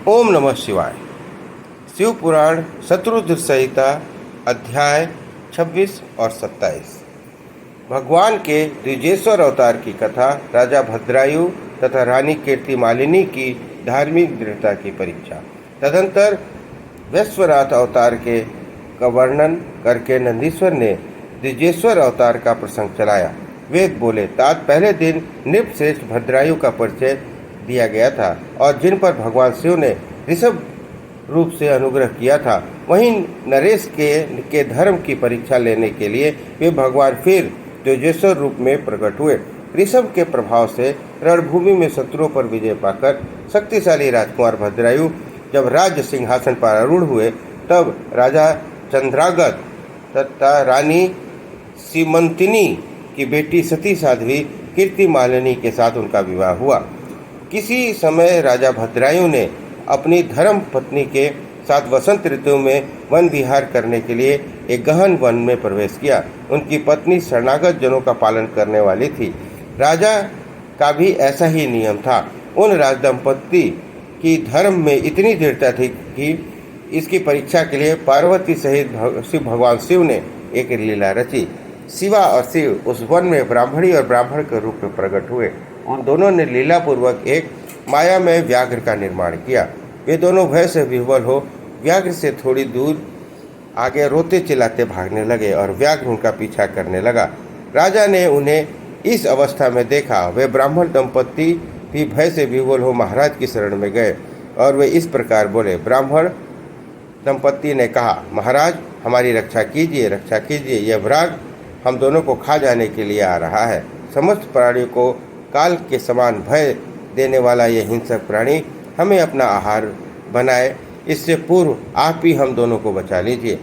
ओम नमः शिवाय। शिव पुराण शत्रुद्र संहिता अध्याय 26 और 27। भगवान के द्विजेश्वर अवतार की कथा, राजा भद्रायु तथा रानी कीर्तिमालिनी की धार्मिक दृढ़ता की परीक्षा। तदंतर वैश्वनाथ अवतार के का वर्णन करके नंदीश्वर ने द्विजेश्वर अवतार का प्रसंग चलाया। वेद बोले, तात पहले दिन नृपश्रेष्ठ भद्रायु का परिचय दिया गया था और जिन पर भगवान शिव ने ऋषभ रूप से अनुग्रह किया था, वहीं नरेश के धर्म की परीक्षा लेने के लिए वे भगवान फिर तेजस्वी रूप में प्रकट हुए। ऋषभ के प्रभाव से रणभूमि में शत्रुओं पर विजय पाकर शक्तिशाली राजकुमार भद्रायु जब राज्य सिंहासन पर आरूढ़ हुए, तब राजा चंद्रागत तथा रानी सीमंतिनी की बेटी सती साध्वी कीर्तिमालिनी के साथ उनका विवाह हुआ। किसी समय राजा भद्रायु ने अपनी धर्म पत्नी के साथ वसंत ऋतु में वन विहार करने के लिए एक गहन वन में प्रवेश किया। उनकी पत्नी शरणागत जनों का पालन करने वाली थी। राजा का भी ऐसा ही नियम था। उन राजदंपति की धर्म में इतनी दृढ़ता थी कि इसकी परीक्षा के लिए पार्वती सहित भगवान शिव ने एक लीला रची। शिवा और शिव उस वन में ब्राह्मणी और ब्राह्मण के रूप में प्रकट हुए। उन दोनों ने लीला पूर्वक एक मायामय व्याघ्र का निर्माण किया। वे दोनों भय से विह्वल हो व्याघ्र से थोड़ी दूर आगे रोते चिल्लाते भागने लगे और व्याघ्र उनका पीछा करने लगा। राजा ने उन्हें इस अवस्था में देखा। वे ब्राह्मण दंपति भी भय से विह्वल हो महाराज की शरण में गए और वे इस प्रकार बोले। ब्राह्मण दंपति ने कहा, महाराज हमारी रक्षा कीजिए, रक्षा कीजिए। यह व्याघ्र हम दोनों को खा जाने के लिए आ रहा है। समस्त प्राणियों को काल के समान भय देने वाला यह हिंसक प्राणी हमें अपना आहार बनाए, इससे पूर्व आप ही हम दोनों को बचा लीजिए।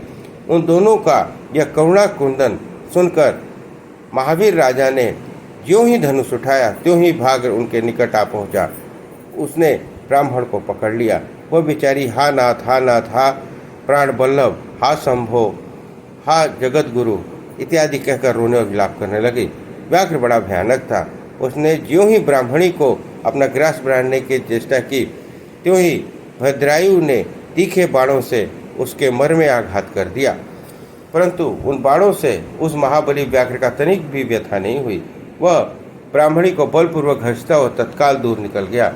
उन दोनों का यह करुणा कुंदन सुनकर महावीर राजा ने ज्यों ही धनुष उठाया त्यों ही भाग उनके निकट आ पहुंचा। उसने ब्राह्मण को पकड़ लिया। वह बेचारी हा नाथ, हा नाथ, हा प्राण बल्लभ, हा शंभो, हा जगत गुरु इत्यादि कहकर रोने और विलाप करने लगी। व्याघ्र बड़ा भयानक था। उसने ज्यों ही ब्राह्मणी को अपना ग्रास बनाने की चेष्टा की, त्यों ही भद्रायु ने तीखे बाणों से उसके मर में आघात कर दिया, परंतु उन बाणों से उस महाबली व्याघ्र का तनिक भी व्यथा नहीं हुई। वह ब्राह्मणी को बलपूर्वक घसीटता हुआ तत्काल दूर निकल गया।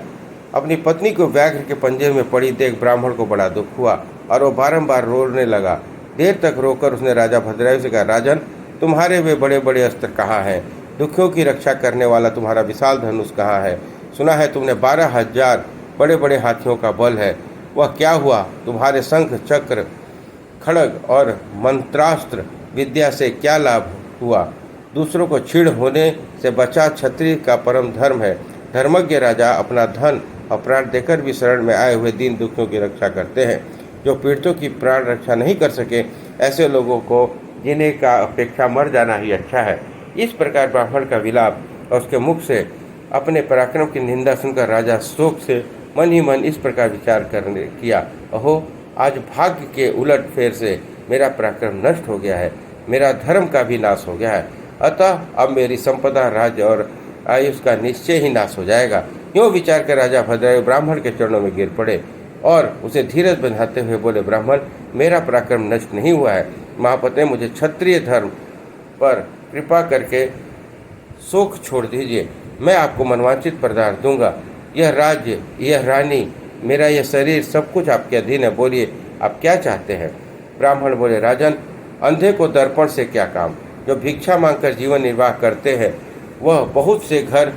अपनी पत्नी को व्याघ्र के पंजे में पड़ी देख ब्राह्मण को बड़ा दुख हुआ और वो बारंबार रोने लगा। देर तक रोकर उसने राजा भद्रायु से कहा, राजन, तुम्हारे वे बड़े बड़े अस्त्र कहाँ हैं? दुखियों की रक्षा करने वाला तुम्हारा विशाल धनुष कहाँ है? सुना है तुमने 12,000 बड़े बड़े हाथियों का बल है, वह क्या हुआ? तुम्हारे शंख, चक्र, खड्ग और मंत्रास्त्र विद्या से क्या लाभ हुआ? दूसरों को छीड़ होने से बचा क्षत्रिय का परम धर्म है। धर्मज्ञ राजा अपना धन और प्राण देकर भी शरण में आए हुए दीन दुखियों की रक्षा करते हैं। जो पीड़ितों की प्राण रक्षा नहीं कर सके, ऐसे लोगों को जीने का अपेक्षा मर जाना ही अच्छा है। इस प्रकार ब्राह्मण का विलाप और उसके मुख से अपने पराक्रम की निंदा सुनकर राजा शोक से मन ही मन इस प्रकार विचार करने किया, अहो, आज भाग्य के उलट फेर से मेरा पराक्रम नष्ट हो गया है, मेरा धर्म का भी नाश हो गया है। अतः अब मेरी संपदा, राज्य और आयुष का निश्चय ही नाश हो जाएगा। यूँ विचार कर राजा भद्रायु ब्राह्मण के चरणों में गिर पड़े और उसे धीरज बंधाते हुए बोले, ब्राह्मण, मेरा पराक्रम नष्ट नहीं हुआ है। महापति, मुझे क्षत्रिय धर्म पर कृपा करके शोक छोड़ दीजिए। मैं आपको मनवांचित पदार्थ दूंगा। यह राज्य, यह रानी, मेरा यह शरीर, सब कुछ आपके अधीन है। बोलिए, आप क्या चाहते हैं? ब्राह्मण बोले, राजन, अंधे को दर्पण से क्या काम? जो भिक्षा मांगकर जीवन निर्वाह करते हैं वह बहुत से घर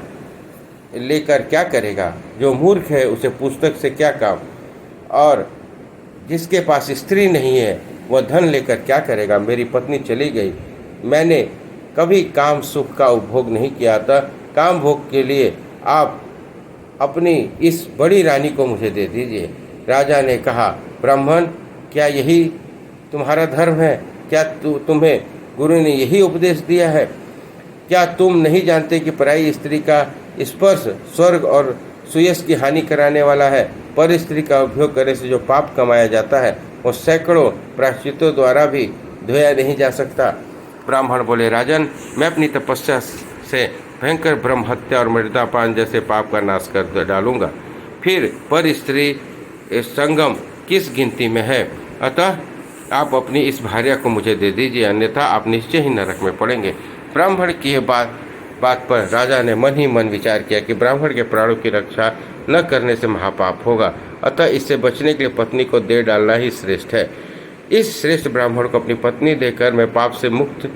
लेकर क्या करेगा? जो मूर्ख है उसे पुस्तक से क्या काम? और जिसके पास स्त्री नहीं है वह धन लेकर क्या करेगा? मेरी पत्नी चली गई, मैंने कभी काम सुख का उपभोग नहीं किया था। काम भोग के लिए आप अपनी इस बड़ी रानी को मुझे दे दीजिए। राजा ने कहा, ब्राह्मण, क्या यही तुम्हारा धर्म है? क्या तुम्हें गुरु ने यही उपदेश दिया है? क्या तुम नहीं जानते कि पराई स्त्री का स्पर्श स्वर्ग और सुयश की हानि कराने वाला है? पर स्त्री का उपयोग करने से जो पाप कमाया जाता है वो सैकड़ों प्रायश्चितों द्वारा भी धोया नहीं जा सकता। ब्राह्मण बोले, राजन, मैं अपनी तपस्या से भयंकर ब्रह्म हत्या और मृदापान जैसे पाप का नाश कर डालूंगा। फिर पर स्त्री संगम किस गिनती में है। अतः आप अपनी इस भार्या को मुझे दे दीजिए, अन्यथा आप निश्चय ही नरक में पड़ेंगे। ब्राह्मण की यह बात पर राजा ने मन ही मन विचार किया कि ब्राह्मण के प्राणों की रक्षा न करने से महापाप होगा, अतः इससे बचने के लिए पत्नी को दे डालना ही श्रेष्ठ है। इस श्रेष्ठ ब्राह्मण को अपनी पत्नी देकर मैं पाप से मुक्त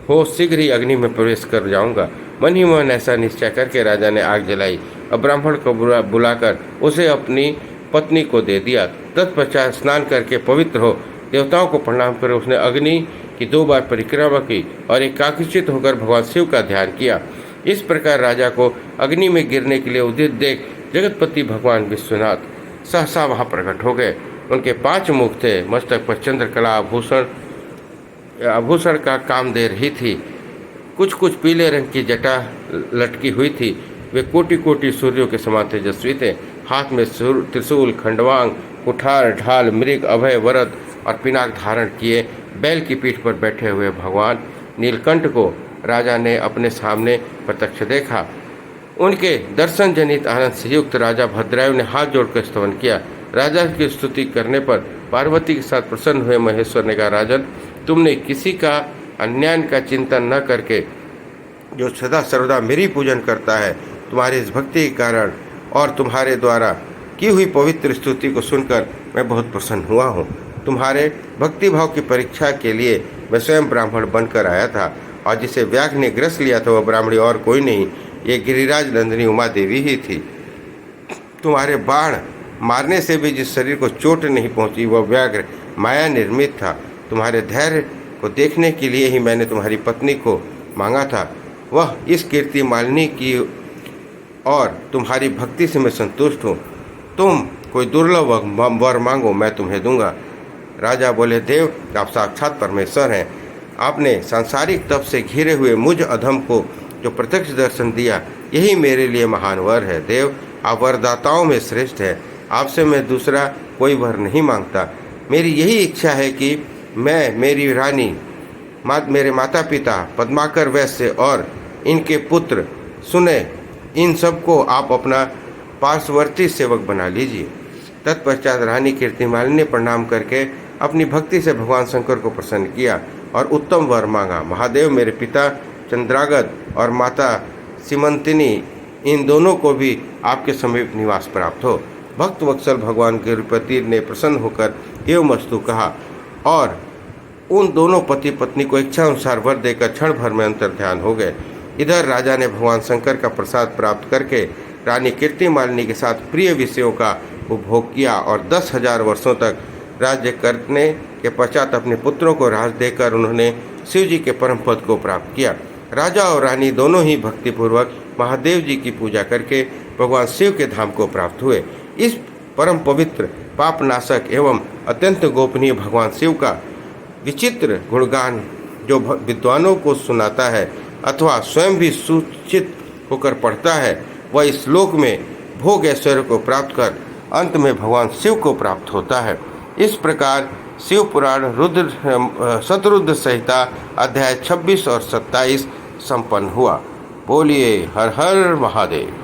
हो शीघ्र ही अग्नि में प्रवेश कर जाऊंगा। मन ही मन ऐसा निश्चय करके राजा ने आग जलाई और ब्राह्मण को बुलाकर उसे अपनी पत्नी को दे दिया। तत्पश्चात स्नान करके पवित्र हो देवताओं को प्रणाम कर उसने अग्नि की 2 बार परिक्रमा की और एकाग्रचित होकर भगवान शिव का ध्यान किया। इस प्रकार राजा को अग्नि में गिरने के लिए उदित देख जगतपति भगवान विश्वनाथ सहसा वहाँ प्रकट हो गए। उनके 5 मुख थे, मस्तक पर चंद्रकला आभूषण का काम दे रही थी, कुछ कुछ पीले रंग की जटा लटकी हुई थी। वे कोटि कोटि सूर्यों के समान तेजस्वी थे। हाथ में त्रिशूल, खंडवांग, कुठार, ढाल, मृग, अभय, वरद और पिनाक धारण किए बैल की पीठ पर बैठे हुए भगवान नीलकंठ को राजा ने अपने सामने प्रत्यक्ष देखा। उनके दर्शन जनित आनंद से युक्त राजा भद्रायु ने हाथ जोड़कर स्तवन किया। राजा की स्तुति करने पर पार्वती के साथ प्रसन्न हुए महेश्वर ने कहा, राजन, तुमने किसी का अन्याय का चिंतन न करके जो सदा सर्वदा मेरी पूजन करता है, तुम्हारी इस भक्ति के कारण और तुम्हारे द्वारा की हुई पवित्र स्तुति को सुनकर मैं बहुत प्रसन्न हुआ हूँ। तुम्हारे भक्ति भाव की परीक्षा के लिए मैं स्वयं ब्राह्मण बनकर आया था और जिसे व्याघ्र ने ग्रस लिया था वह ब्राह्मणी और कोई नहीं, ये गिरिराज नंदिनी उमा देवी ही थी। तुम्हारे बाण मारने से भी जिस शरीर को चोट नहीं पहुंची वह व्याघ्र माया निर्मित था। तुम्हारे धैर्य को देखने के लिए ही मैंने तुम्हारी पत्नी को मांगा था। वह इस कीर्ति मालिनी की और तुम्हारी भक्ति से मैं संतुष्ट हूँ। तुम कोई दुर्लभ वर मांगो, मैं तुम्हें दूंगा। राजा बोले, देव, आप साक्षात परमेश्वर हैं। आपने सांसारिक तप से घिरे हुए मुझ अधम को जो प्रत्यक्ष दर्शन दिया, यही मेरे लिए महान वर है। देव, आप वरदाताओं में श्रेष्ठ है। आपसे मैं दूसरा कोई वर नहीं मांगता। मेरी यही इच्छा है कि मैं, मेरी रानी, मेरे माता पिता पद्माकर वैश्य और इनके पुत्र सुने, इन सबको आप अपना पार्श्ववर्ती सेवक बना लीजिए। तत्पश्चात रानी कीर्तिमालिनी ने प्रणाम करके अपनी भक्ति से भगवान शंकर को प्रसन्न किया और उत्तम वर मांगा। महादेव, मेरे पिता चंद्रागत और माता सीमंतिनी, इन दोनों को भी आपके समीप निवास प्राप्त हो। भक्त वत्सल भगवान गिरिपति ने प्रसन्न होकर एवमस्तु कहा और उन दोनों पति पत्नी को इच्छा अनुसार वर देकर क्षण भर में अंतर ध्यान हो गए। इधर राजा ने भगवान शंकर का प्रसाद प्राप्त करके रानी कीर्तिमालिनी के साथ प्रिय विषयों का उपभोग किया और 10,000 वर्षों तक राज्य करने के पश्चात अपने पुत्रों को राज देकर उन्होंने शिव जी के परम पद को प्राप्त किया। राजा और रानी दोनों ही भक्तिपूर्वक महादेव जी की पूजा करके भगवान शिव के धाम को प्राप्त हुए। इस परम पवित्र पापनाशक एवं अत्यंत गोपनीय भगवान शिव का विचित्र गुणगान जो विद्वानों को सुनाता है अथवा स्वयं भी सूचित होकर पढ़ता है, वह इस श्लोक में भोग ऐश्वर्य को प्राप्त कर अंत में भगवान शिव को प्राप्त होता है। इस प्रकार शिव पुराण शतरुद्र संहिता अध्याय 26 और 27 संपन्न हुआ। बोलिए हर हर महादेव।